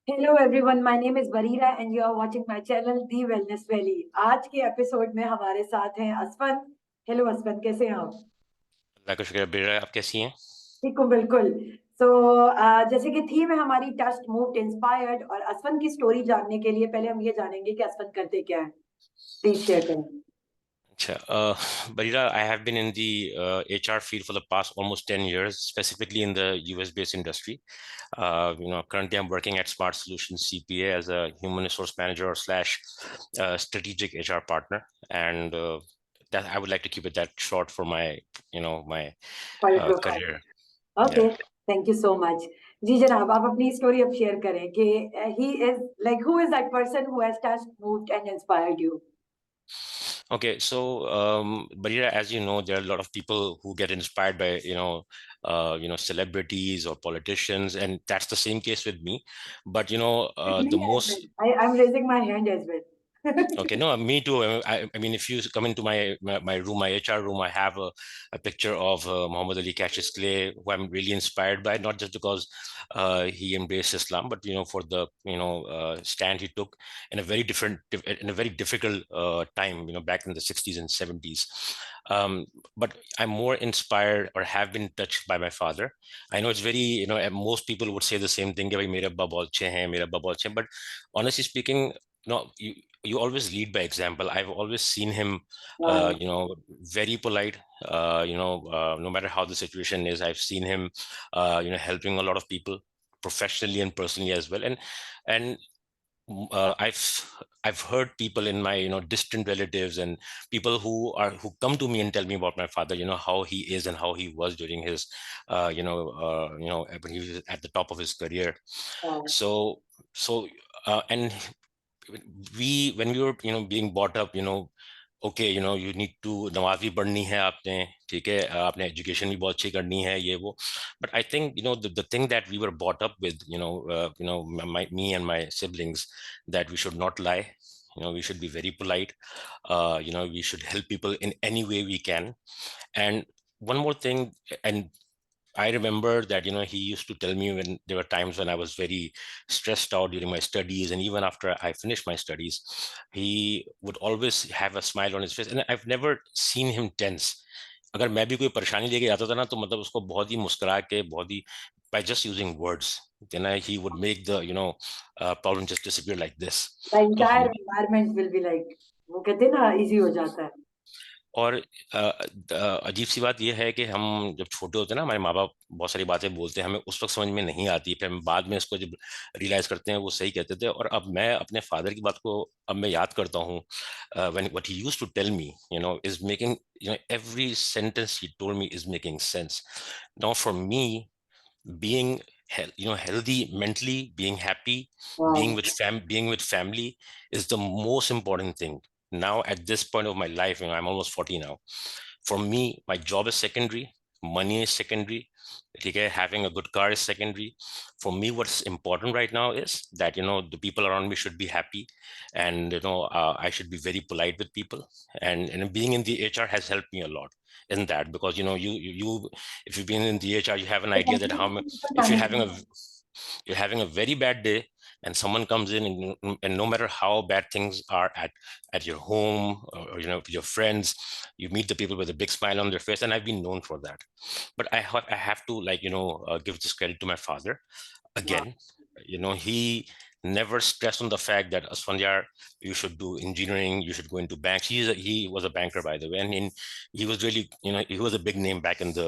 Hello everyone, my name is Barira and you are watching my channel the wellness valley. आज के episode में हमारे साथ हैं असफंद। हेलो असफंद, कैसे हैं आप? अल्लाह का शुक्र। बेरा, आप कैसी हैं? ठीक हूँ, बिल्कुल। सो जैसे कि थीम है हमारी टस्ट मूव्ड इंस्पायर्ड, और असफंद की स्टोरी जानने के लिए पहले हम ये जानेंगे कि असफंद करते क्या है। प्लीज शेयर करें। अच्छा, Barira, I have been in the HR field for the past almost 10 years, specifically in the US-based industry. Currently I'm working at Smart Solutions CPA as a human resource manager or slash strategic HR partner. And that I would like to keep it that short for my for career. Profile. Okay, Yeah. Thank you so much. जी जनाब, आप अपनी story अब share करें कि he is like who is that person who has touched moved and inspired you. Okay, so Barira, as you know, there are a lot of people who get inspired by celebrities or politicians, and that's the same case with me. But With the me as well. most I'm raising my hand as well. Okay, no, me too. I mean, if you come into my room, my HR room, I have a picture of Muhammad Ali Cassius Clay, who I'm really inspired by, not just because he embraced Islam, but for the stand he took in a in a very difficult time, back in the 60s and 70s. But I'm more inspired or have been touched by my father. I know it's very, most people would say the same thing, कि भाई मेरे अब्बा बहुत अच्छे हैं, मेरे अब्बा बहुत अच्छे हैं, but honestly speaking, no, you always lead by example. I've always seen him, Wow. very polite. No matter how the situation is, I've seen him, helping a lot of people professionally and personally as well. And I've heard people in my distant relatives and people who come to me and tell me about my father. How he is and how he was during his, when he was at the top of his career. Wow. So and we when we were being brought up, okay, you need to नमाज भी पढ़नी है आपने, ठीक है, आपने education भी बहुत अच्छी करनी है, ये वो. But I think the thing that we were brought up with, me and my siblings, that we should not lie, we should be very polite, we should help people in any way we can. And one more thing, and I remember that, he used to tell me when there were times when I was very stressed out during my studies, and even after I finished my studies, he would always have a smile on his face, and I've never seen him tense. अगर मैं भी कोई परेशानी लेके आता था ना, तो मतलब उसको बहुत ही मुस्कुरा के, बहुत ही, by just using words, then he would make the problem just disappear like this. The तो entire हम environment will be like, वो कहते हैं ना, easy हो जाता है। और अजीब सी बात यह है कि हम जब छोटे होते हैं ना, हमारे माँ बाप बहुत सारी बातें बोलते हैं, हमें उस वक्त समझ में नहीं आती, फिर हम बाद में इसको जब रियलाइज करते हैं वो सही कहते थे. और अब मैं अपने फादर की बात को अब मैं याद करता हूँ, when what he used to tell me, is making, every sentence he told me is making sense. Now for me, being healthy mentally, being happy, Wow. being with family is the most important thing now at this point of my life. I'm almost 40 now. For me, my job is secondary, money is secondary, okay, having a good car is secondary. For me, what's important right now is that the people around me should be happy, and I should be very polite with people. And being in the HR has helped me a lot in that, because you if you've been in the HR, you have an तो idea that how much, people if management। you're having a very bad day, and someone comes in, and no matter how bad things are at your home, or your friends, you meet the people with a big smile on their face, and I've been known for that. But I have to, like, give this credit to my father Wow. again. He never stressed on the fact that, Asfandyar, you should do engineering, you should go into banks. He was a banker, by the way, and he was really, he was a big name back in the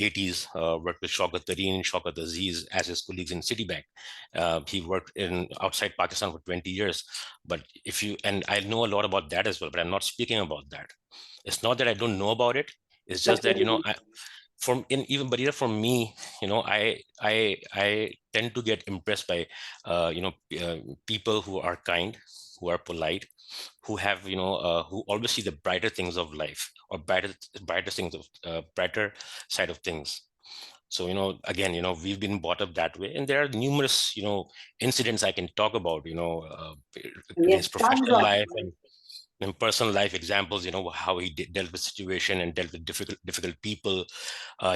80s. Worked with Shaukat Tareen, Shaukat Aziz as his colleagues in Citibank. He worked in outside Pakistan for 20 years. But if you and I know a lot about that as well, but I'm not speaking about that. It's not that I don't know about it. It's just that, Definitely. from in even Barira, for me, I tend to get impressed by people who are kind, who are polite, who have who always see the brighter things of life, or brighter things of brighter side of things. So again, we've been brought up that way, and there are numerous incidents I can talk about, in his Yes, tons professional of life, them. personal life examples, how he dealt with situation and dealt with difficult people.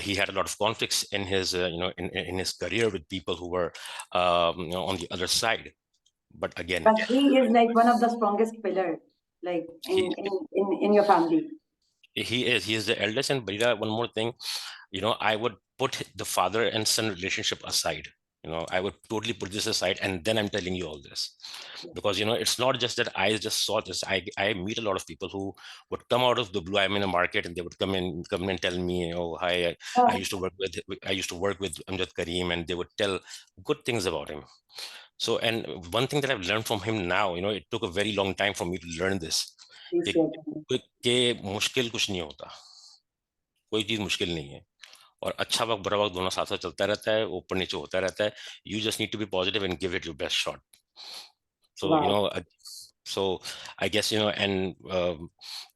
He had a lot of conflicts in his, in his career with people who were, on the other side. But again, But he is like one of the strongest pillar, like he in your family. he is the eldest. And Barira, one more thing, I would put the father and son relationship aside. I would totally put this aside, and then I'm telling you all this, because it's not just that I just saw this. I meet a lot of people who would come out of the blue. I'm in a market, and they would come and tell me, oh hi, I Yeah, used to work with Amjad Karim, and they would tell good things about him. So, and one thing that I've learned from him now, it took a very long time for me to learn this, please कि share. कि मुश्किल कुछ नहीं होता, कोई चीज मुश्किल नहीं है, और अच्छा वक्त बुरा वक्त दोनों साथ साथ चलता रहता है, ऊपर नीचे होता रहता है. You just need to be positive and give it your best shot. So, Wow. so I guess, and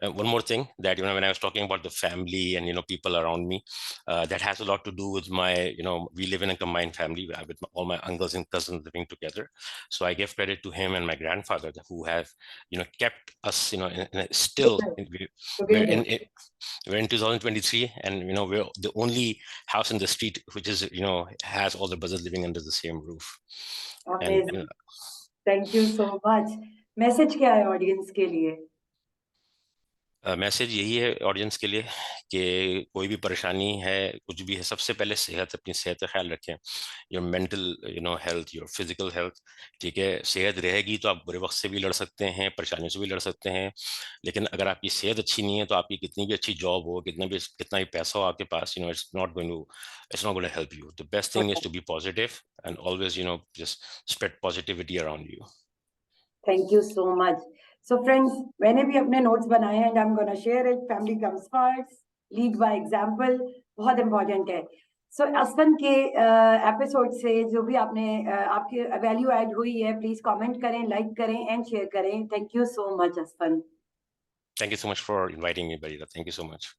one more thing that, when I was talking about the family and, people around me, that has a lot to do with my, we live in a combined family with all my uncles and cousins living together. So I give credit to him and my grandfather who have, kept us, still, we're Together. in, we're in 2023, and, we're the only house in the street which is, has all the brothers living under the same roof. And Amazing. Thank you so much. Message क्या है audience के लिए? Message यही है audience के लिए कि कोई भी परेशानी है, कुछ भी है, सबसे पहले अपनी सेहत का ख्याल रखें. Your mental health, your physical health. ठीक है, सेहत रहेगी तो आप बुरे वक्त से भी लड़ सकते हैं, परेशानियों से भी लड़ सकते हैं. लेकिन अगर आपकी सेहत अच्छी नहीं है, तो आपकी कितनी भी अच्छी जॉब हो, कितना भी पैसा हो आपके पास, it's not going to help you. The best thing is to be positive and always, just spread positivity around you. Thank you so much. So friends, मैंने भी अपने notes बनाए हैं and I'm gonna share it. Family comes first, lead by example, बहुत important है. So असफन के episode से जो भी आपने आपकी वैल्यू ऐड हुई है, प्लीज कमेंट करें, लाइक करें एंड शेयर करें. Thank you so much Asfan. Thank you so much for inviting me, Barira. Thank you so much.